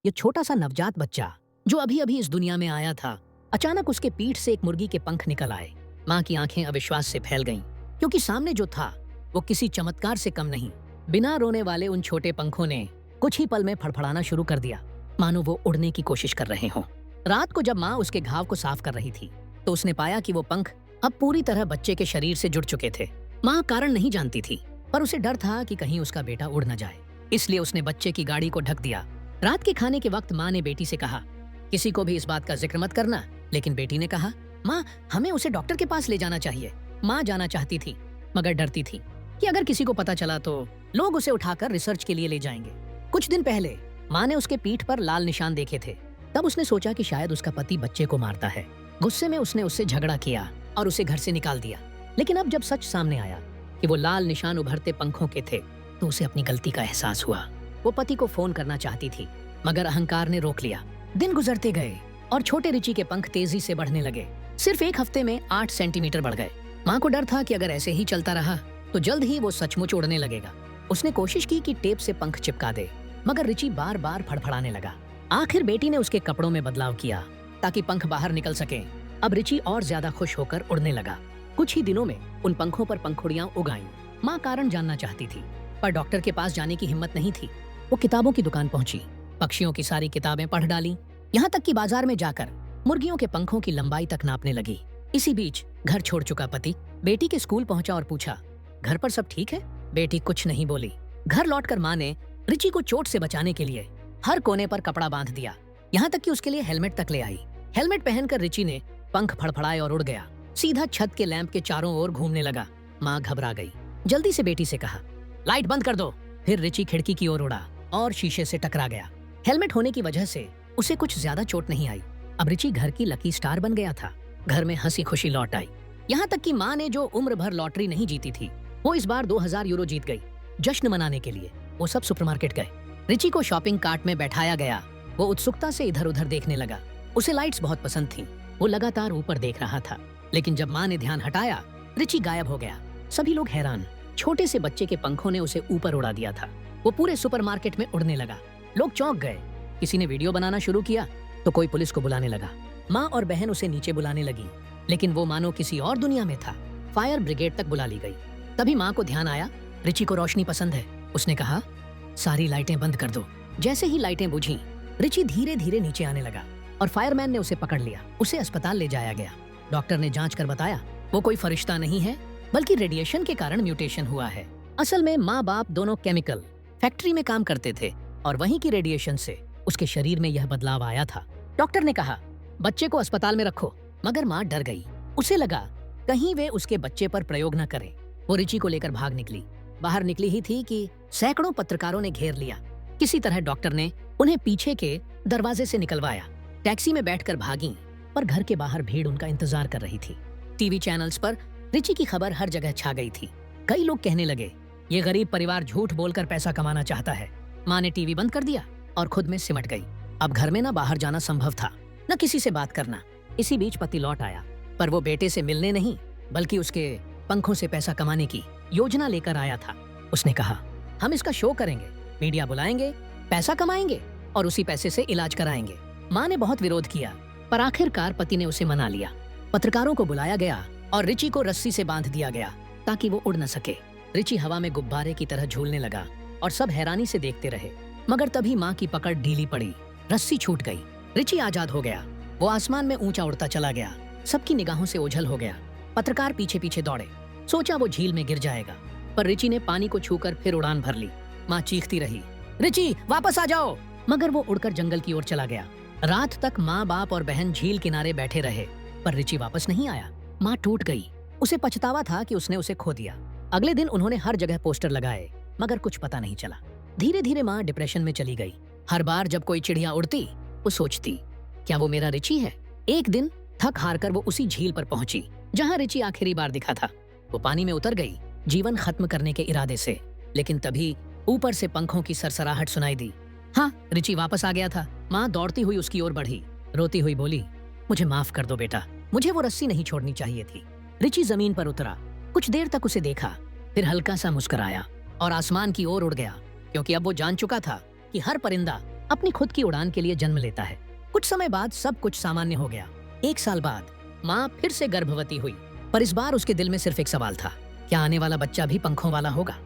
ये छोटा सा नवजात बच्चा जो अभी अभी इस दुनिया में आया था, अचानक उसके पीठ से एक मुर्गी के पंख निकल आए। माँ की आंखें अविश्वास से फैल गईं, क्योंकि सामने जो था वो किसी चमत्कार से कम नहीं। बिना रोने वाले उन छोटे पंखों ने कुछ ही पल में फड़फड़ाना शुरू कर दिया, मानो वो उड़ने की कोशिश कर रहे हों। रात को जब माँ उसके घाव को साफ कर रही थी तो उसने पाया कि वो पंख अब पूरी तरह बच्चे के शरीर से जुड़ चुके थे। माँ कारण नहीं जानती थी, पर उसे डर था कि कहीं उसका बेटा उड़ न जाए, इसलिए उसने बच्चे की गाड़ी को ढक दिया। रात के खाने के वक्त माँ ने बेटी से कहा, किसी को भी इस बात का जिक्र मत करना। लेकिन बेटी ने कहा, माँ हमें उसे डॉक्टर के पास ले जाना चाहिए। माँ जाना चाहती थी, मगर डरती थी कि अगर किसी को पता चला तो लोग उसे उठाकर रिसर्च के लिए ले जाएंगे। कुछ दिन पहले माँ ने उसके पीठ पर लाल निशान देखे थे। तब उसने सोचा कि शायद उसका पति बच्चे को मारता है। गुस्से में उसने उससे झगड़ा किया और उसे घर से निकाल दिया। लेकिन अब जब सच सामने आया कि वो लाल निशान उभरते पंखों के थे, तो उसे अपनी गलती का एहसास हुआ। वो पति को फोन करना चाहती थी, मगर अहंकार ने रोक लिया। दिन गुजरते गए और छोटे रिची के पंख तेजी से बढ़ने लगे। सिर्फ एक हफ्ते में 8 सेंटीमीटर बढ़ गए। माँ को डर था कि अगर ऐसे ही चलता रहा तो जल्द ही वो सचमुच उड़ने लगेगा। उसने कोशिश की कि टेप से पंख चिपका दे, मगर रिची बार बार फड़फड़ाने लगा। आखिर बेटी ने उसके कपड़ों में बदलाव किया ताकि पंख बाहर निकल सके। अब रिची और ज्यादा खुश होकर उड़ने लगा। कुछ ही दिनों में उन पंखों पर पंखुड़ियां उग आईं। माँ कारण जानना चाहती थी, पर डॉक्टर के पास जाने की हिम्मत नहीं थी। वो किताबों की दुकान पहुंची, पक्षियों की सारी किताबें पढ़ डाली, यहाँ तक कि बाजार में जाकर मुर्गियों के पंखों की लंबाई तक नापने लगी। इसी बीच घर छोड़ चुका पति बेटी के स्कूल पहुंचा और पूछा, घर पर सब ठीक है? बेटी कुछ नहीं बोली। घर लौटकर माँ ने रिची को चोट से बचाने के लिए हर कोने पर कपड़ा बांध दिया, यहाँ तक कि उसके लिए हेलमेट तक ले आई। हेलमेट पहनकर रिची ने पंख फड़फड़ाए और उड़ गया। सीधा छत के लैंप के चारों ओर घूमने लगा। माँ घबरा गई, जल्दी से बेटी से कहा, लाइट बंद कर दो। फिर रिची खिड़की की ओर उड़ा और शीशे से टकरा गया। हेलमेट होने की वजह से उसे कुछ ज्यादा चोट नहीं आई। अब रिची घर की लकी स्टार बन गया था। घर में हंसी खुशी लौट आई। यहाँ तक कि माँ ने जो उम्र भर लॉटरी नहीं जीती थी, वो इस बार 2000 यूरो जीत गई। जश्न मनाने के लिए वो सब सुपरमार्केट गए। रिची को शॉपिंग कार्ट में बैठाया गया। वो उत्सुकता से इधर उधर देखने लगा। उसे लाइट्स बहुत पसंद थीं। वो लगातार ऊपर देख रहा था। लेकिन जब माँ ने ध्यान हटाया, रिची गायब हो गया। सभी लोग हैरान। छोटे से बच्चे के पंखों ने उसे ऊपर उड़ा दिया था। वो पूरे सुपरमार्केट में उड़ने लगा। लोग चौंक गए। किसी ने वीडियो बनाना शुरू किया तो कोई पुलिस को बुलाने लगा। माँ और बहन उसे नीचे बुलाने लगी, लेकिन वो मानो किसी और दुनिया में था। फायर ब्रिगेड तक बुला ली गई। तभी माँ को ध्यान आया, रिची को रोशनी पसंद है। उसने कहा, सारी लाइटें बंद कर दो। जैसे ही लाइटें बुझीं, रिची धीरे धीरे नीचे आने लगा और फायरमैन ने उसे पकड़ लिया। उसे अस्पताल ले जाया गया। डॉक्टर ने जांच कर बताया, वो कोई फरिश्ता नहीं है, बल्कि रेडिएशन के कारण म्यूटेशन हुआ है। असल में माँ बाप दोनों केमिकल फैक्ट्री में काम करते थे और वहीं की रेडिएशन से उसके शरीर में यह बदलाव आया था। डॉक्टर ने कहा, बच्चे को अस्पताल में रखो, मगर माँ डर गई। उसे लगा कहीं वे उसके बच्चे पर प्रयोग न करें। वो रिची को लेकर भाग निकली। बाहर निकली ही थी कि सैकड़ों पत्रकारों ने घेर लिया। किसी तरह डॉक्टर ने उन्हें पीछे के दरवाजे से निकलवाया। टैक्सी में बैठकर भागी, पर घर के बाहर भीड़ उनका इंतजार कर रही थी। टीवी चैनल्स पर रिची की खबर हर जगह छा गई थी। कई लोग कहने लगे, ये गरीब परिवार झूठ बोलकर पैसा कमाना चाहता है। माँ ने टीवी बंद कर दिया और खुद में सिमट गई। अब घर में न बाहर जाना संभव था, न किसी से बात करना। इसी बीच पति लौट आया, पर वो बेटे से मिलने नहीं, बल्कि उसके पंखों से पैसा कमाने की योजना लेकर आया था। उसने कहा, हम इसका शो करेंगे, मीडिया बुलाएंगे, पैसा कमाएंगे और उसी पैसे से इलाज कराएंगे। माँ ने बहुत विरोध किया, पर आखिरकार पति ने उसे मना लिया। पत्रकारों को बुलाया गया और रिची को रस्सी से बांध दिया गया ताकि वो उड़ न सके। रिची हवा में गुब्बारे की तरह झूलने लगा और सब हैरानी से देखते रहे। मगर तभी माँ की पकड़ ढीली पड़ी, रस्सी छूट गई। रिची आजाद हो गया। वो आसमान में ऊंचा उड़ता चला गया। सबकी निगाहों से ओझल हो गया। पत्रकार पीछे पीछे दौड़े। सोचा वो झील में गिर जाएगा, पर रिची ने पानी को छूकर फिर उड़ान भर ली। माँ चीखती रही, रिची वापस आ जाओ, मगर वो उड़कर जंगल की ओर चला गया। रात तक माँ बाप और बहन झील किनारे बैठे रहे, पर रिची वापस नहीं आया। माँ टूट गई। उसे पछतावा था कि उसने उसे खो दिया। अगले दिन उन्होंने हर जगह पोस्टर लगाए, मगर कुछ पता नहीं चला। धीरे धीरे माँ डिप्रेशन में चली गई। हर बार जब कोई चिड़िया उड़ती, वो सोचती, क्या वो मेरा रिची है? एक दिन थक हार कर वो उसी झील पर पहुंची जहां रिची आखिरी बार दिखा था। वो पानी में उतर गई, जीवन खत्म करने के इरादे से। लेकिन तभी ऊपर से पंखों की सरसराहट सुनाई दी। हाँ, रिची वापस आ गया था। माँ दौड़ती हुई उसकी ओर बढ़ी, रोती हुई बोली, मुझे माफ कर दो बेटा, मुझे वो रस्सी नहीं छोड़नी चाहिए थी। रिची जमीन पर उतरा, कुछ देर तक उसे देखा, फिर हल्का सा मुस्कुराया और आसमान की ओर उड़ गया, क्योंकि अब वो जान चुका था कि हर परिंदा अपनी खुद की उड़ान के लिए जन्म लेता है। कुछ समय बाद सब कुछ सामान्य हो गया। 1 साल बाद माँ फिर से गर्भवती हुई, पर इस बार उसके दिल में सिर्फ एक सवाल था, क्या आने वाला बच्चा भी पंखों वाला होगा?